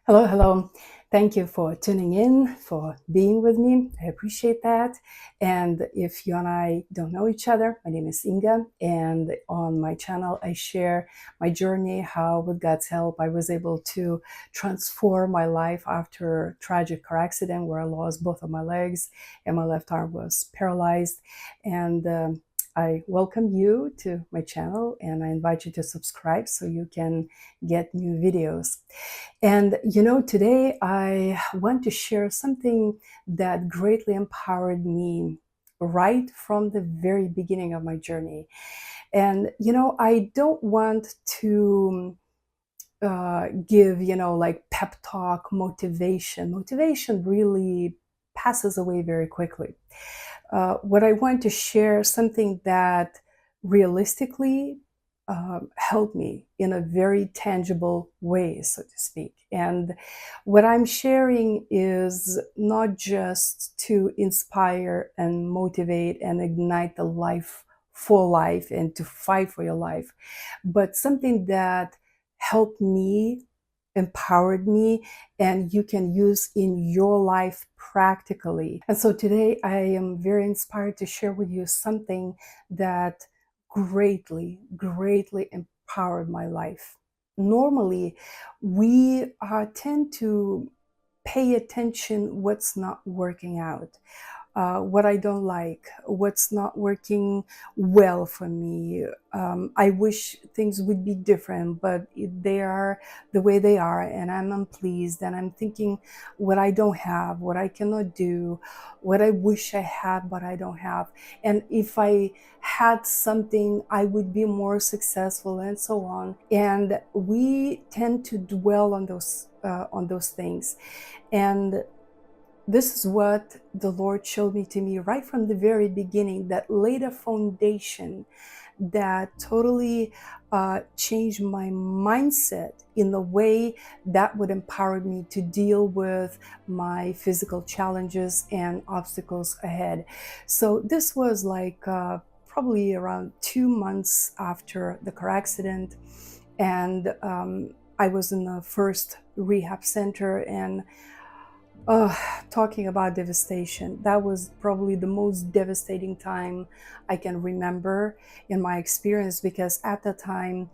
Hello, hello. Thank you for tuning in, for being with me. I appreciate that. And if you and I don't know each other, my name is Inga, and on my channel, I share my journey, how, with God's help, I was able to transform my life after a tragic car accident where I lost both of my legs and my left arm was paralyzed. And I welcome you to my channel and I invite you to subscribe so you can get new videos. And today I want to share something that greatly empowered me right from the very beginning of my journey. And I don't want to give, like pep talk, motivation. Motivation really passes away very quickly. What I want to share something that realistically helped me in a very tangible way, so to speak. And what I'm sharing is not just to inspire and motivate and ignite the life for life and to fight for your life, but something that helped me, empowered me, and you can use in your life practically. And so today I am very inspired to share with you something that greatly, greatly empowered my life. Normally, we tend to pay attention what's not working out, what I don't like, what's not working well for me. I wish things would be different, but they are the way they are, and I'm unpleased. And I'm thinking what I don't have, what I cannot do, what I wish I had, but I don't have. And if I had something, I would be more successful, and so on. And we tend to dwell on those things. And this is what the Lord showed me to me right from the very beginning, that laid a foundation that totally changed my mindset in the way that would empower me to deal with my physical challenges and obstacles ahead. So this was like probably around 2 months after the car accident. And I was in the first rehab center, and talking about devastation, that was probably the most devastating time I can remember in my experience, because at the time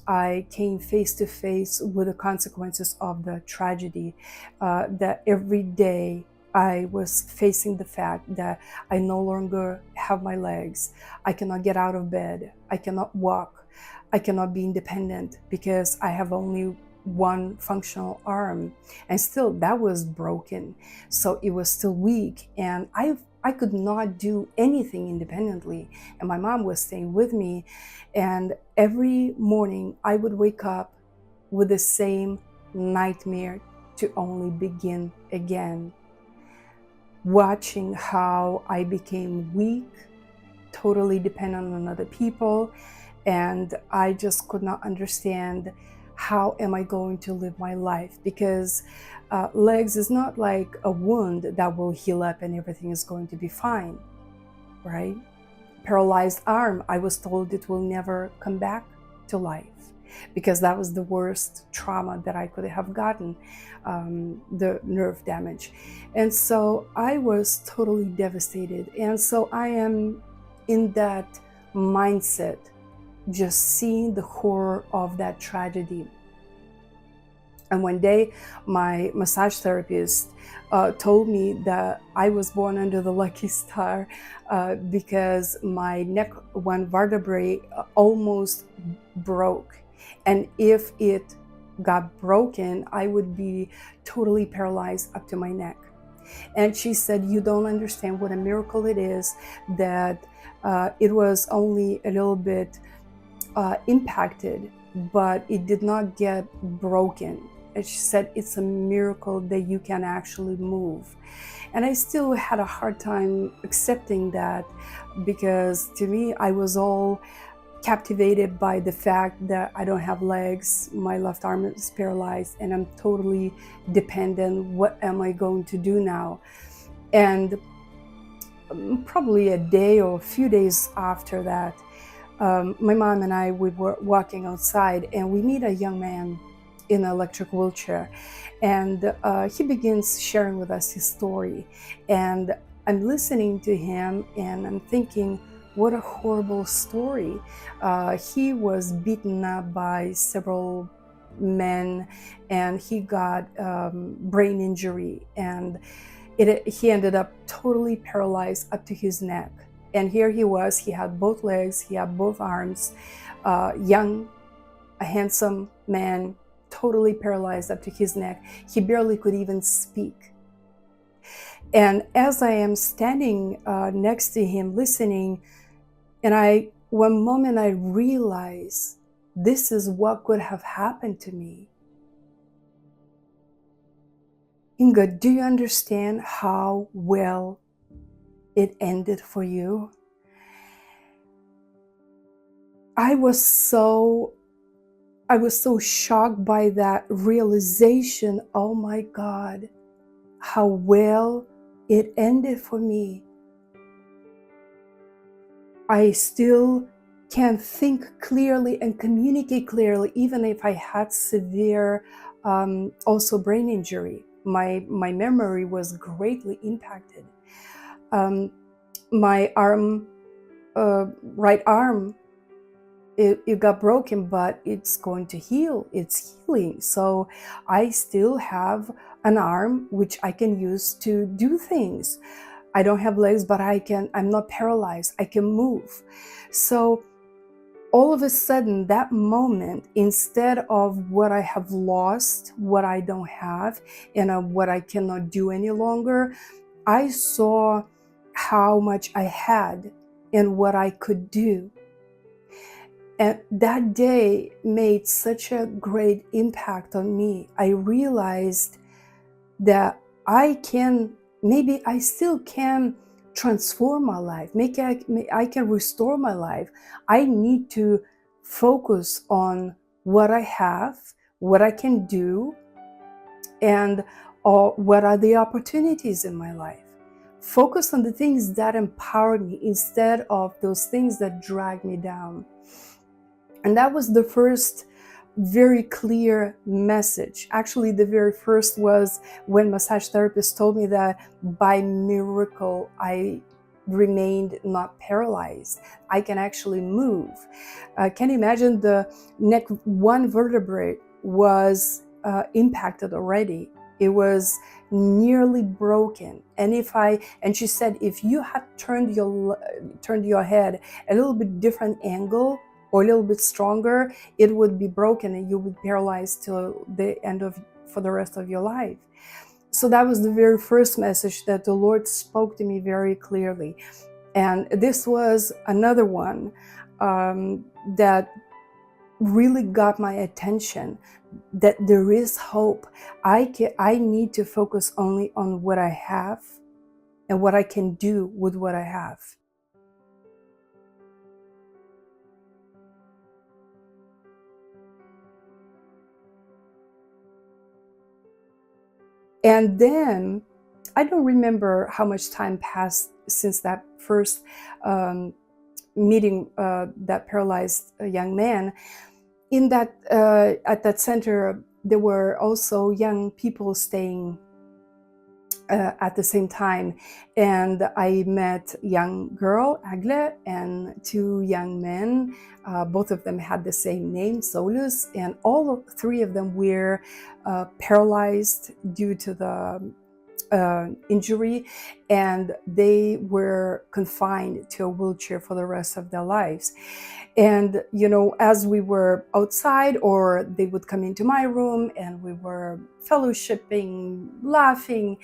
I came face to face with the consequences of the tragedy. That every day I was facing the fact that I no longer have my legs, I cannot get out of bed, I cannot walk, I cannot be independent because I have only one functional arm, and still that was broken, so it was still weak, and I could not do anything independently, and my mom was staying with me. And every morning I would wake up with the same nightmare to only begin again, watching how I became weak, totally dependent on other people, and I just could not understand how am I going to live my life, because legs is not like a wound that will heal up and everything is going to be fine, right? Paralyzed arm, I was told it will never come back to life, because that was the worst trauma that I could have gotten, the nerve damage. And so I was totally devastated. And so I am in that mindset, just seeing the horror of that tragedy. And one day, my massage therapist told me that I was born under the lucky star, because my neck, one vertebrae almost broke. And if it got broken, I would be totally paralyzed up to my neck. And she said, "You don't understand what a miracle it is that it was only a little bit impacted, but it did not get broken." And she said, "It's a miracle that you can actually move." And I still had a hard time accepting that, because to me, I was all captivated by the fact that I don't have legs, my left arm is paralyzed, and I'm totally dependent. What am I going to do now? And probably a day or a few days after that, my mom and I, we were walking outside, and we meet a young man in an electric wheelchair. And he begins sharing with us his story. And I'm listening to him and I'm thinking, what a horrible story. He was beaten up by several men and he got brain injury, and he ended up totally paralyzed up to his neck. And here he was, he had both legs, he had both arms, young, a handsome man, totally paralyzed up to his neck. He barely could even speak. And as I am standing next to him listening, and one moment I realize this is what could have happened to me. Inga, do you understand how well it ended for you? I was so shocked by that realization. Oh my God, how well it ended for me. I still can think clearly and communicate clearly, even if I had severe also brain injury. My memory was greatly impacted. My arm, right arm, it got broken, but it's going to heal. It's healing. So I still have an arm which I can use to do things. I don't have legs, but I'm not paralyzed. I can move. So all of a sudden, that moment, instead of what I have lost, what I don't have, and what I cannot do any longer, I saw how much I had and what I could do. And that day made such a great impact on me. I realized that maybe I still can transform my life. Maybe I can restore my life. I need to focus on what I have, what I can do, and what are the opportunities in my life. Focus on the things that empower me instead of those things that drag me down. And that was the first very clear message. Actually, the very first was when massage therapist told me that by miracle, I remained not paralyzed. I can actually move. Can you imagine the neck, one vertebrae was impacted already. It was nearly broken. And she said, if you had turned your head a little bit different angle, or a little bit stronger, it would be broken and you would be paralyzed till for the rest of your life. So that was the very first message that the Lord spoke to me very clearly. And this was another one that really got my attention, that there is hope. I need to focus only on what I have and what I can do with what I have. And then, I don't remember how much time passed since that first meeting that paralyzed young man. In that, at that center, there were also young people staying at the same time. And I met a young girl, Agle, and two young men. Both of them had the same name, Solus, and all three of them were paralyzed due to the injury, and they were confined to a wheelchair for the rest of their lives. And, you know, as we were outside, or they would come into my room and we were fellowshipping, laughing.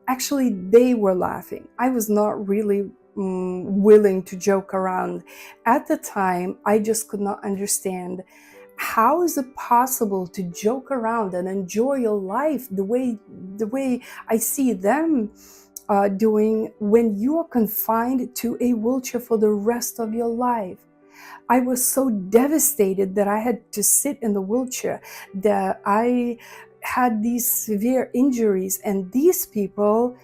Actually, they were laughing. I was not really willing to joke around. At the time, I just could not understand, how is it possible to joke around and enjoy your life the way I see them doing when you are confined to a wheelchair for the rest of your life? I was so devastated that I had to sit in the wheelchair, that I had these severe injuries, and these people,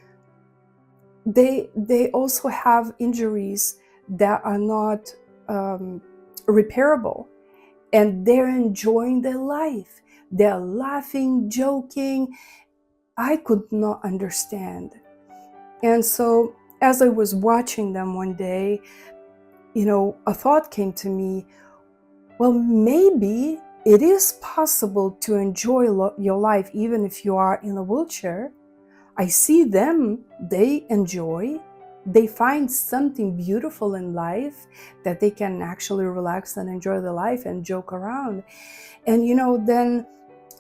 they also have injuries that are not repairable, and they're enjoying their life. they're laughing, joking. I could not understand. And so as I was watching them one day, a thought came to me, well, maybe it is possible to enjoy your life even if you are in a wheelchair. I see them, they enjoy, they find something beautiful in life that they can actually relax and enjoy the life and joke around. And then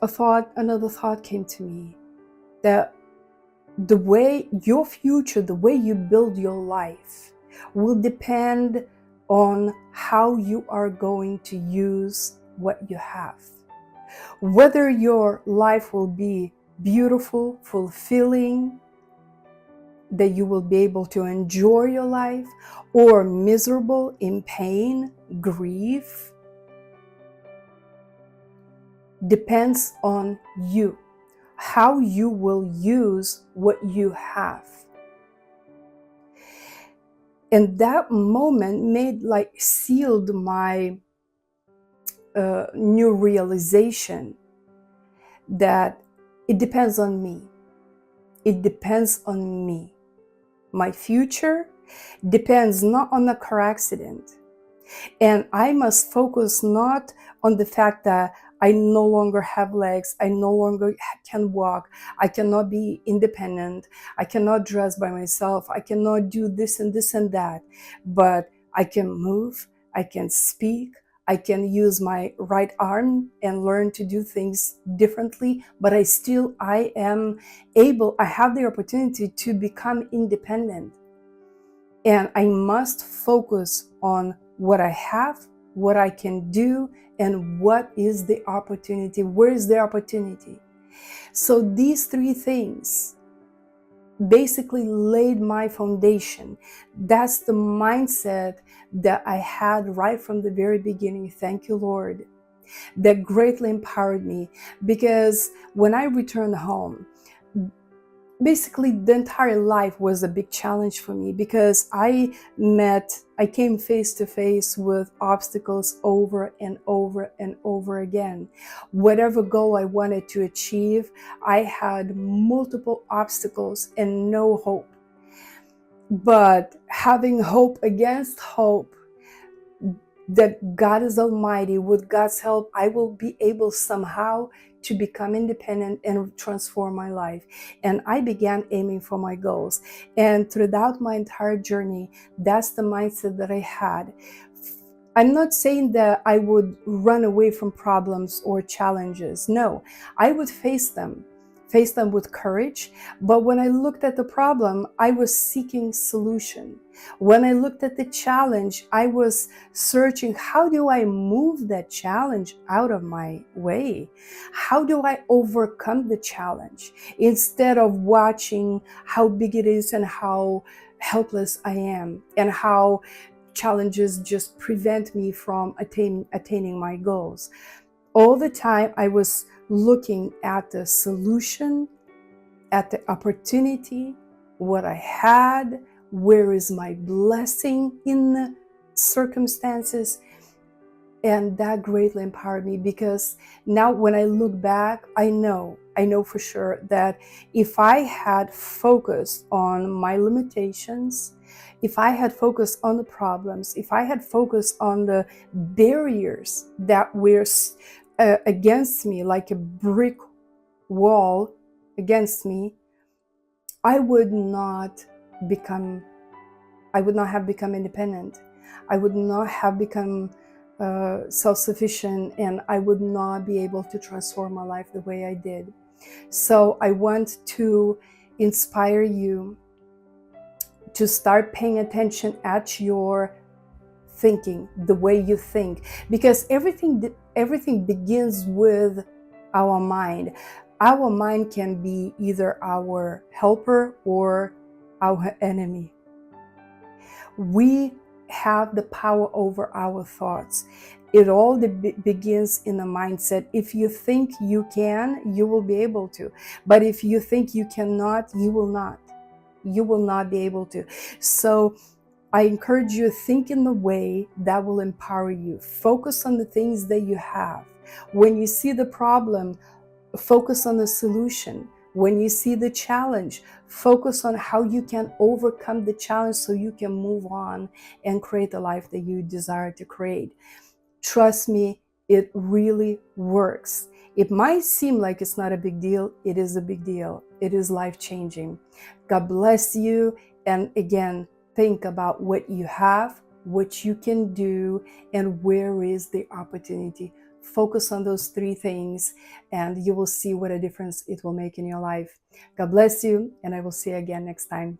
another thought came to me, that the way your future, the way you build your life will depend on how you are going to use what you have. Whether your life will be beautiful, fulfilling, that you will be able to enjoy your life, or miserable, in pain, grief, depends on you, how you will use what you have. And that moment sealed my new realization that it depends on me. It depends on me. My future depends not on a car accident. And I must focus not on the fact that I no longer have legs, I no longer can walk, I cannot be independent, I cannot dress by myself, I cannot do this and this and that, but I can move, I can speak, I can use my right arm and learn to do things differently, but I have the opportunity to become independent. And I must focus on what I have, what I can do, and what is the opportunity, where is the opportunity. So these three things basically laid my foundation. That's the mindset that I had right from the very beginning. Thank you, Lord. That greatly empowered me, because when I returned home, basically the entire life was a big challenge for me, because I came face to face with obstacles over and over and over again. Whatever goal I wanted to achieve, I had multiple obstacles and no hope. But having hope against hope, that God is Almighty, with God's help, I will be able somehow to become independent and transform my life. And I began aiming for my goals. And throughout my entire journey, that's the mindset that I had. I'm not saying that I would run away from problems or challenges. No, I would face them with courage. But when I looked at the problem, I was seeking solution. When I looked at the challenge, I was searching, how do I move that challenge out of my way? How do I overcome the challenge? Instead of watching how big it is and how helpless I am, and how challenges just prevent me from attaining my goals. All the time I was looking at the solution, at the opportunity, what I had, where is my blessing in the circumstances. And that greatly empowered me, because now when I look back, I know for sure that if I had focused on my limitations, if I had focused on the problems, if I had focused on the barriers that were against me, like a brick wall against me, I would not have become independent. I would not have become self-sufficient, and I would not be able to transform my life the way I did. So I want to inspire you to start paying attention at your thinking, the way you think, because everything begins with our mind. Our mind can be either our helper or our enemy. We have the power over our thoughts. It all begins in the mindset. If you think you can, you will be able to. But if you think you cannot, you will not. You will not be able to. So I encourage you to think in the way that will empower you. Focus on the things that you have. When you see the problem, focus on the solution. When you see the challenge, focus on how you can overcome the challenge so you can move on and create the life that you desire to create. Trust me, it really works. It might seem like it's not a big deal. It is a big deal. It is life-changing. God bless you. And again, think about what you have, what you can do, and where is the opportunity. Focus on those three things, and you will see what a difference it will make in your life. God bless you, and I will see you again next time.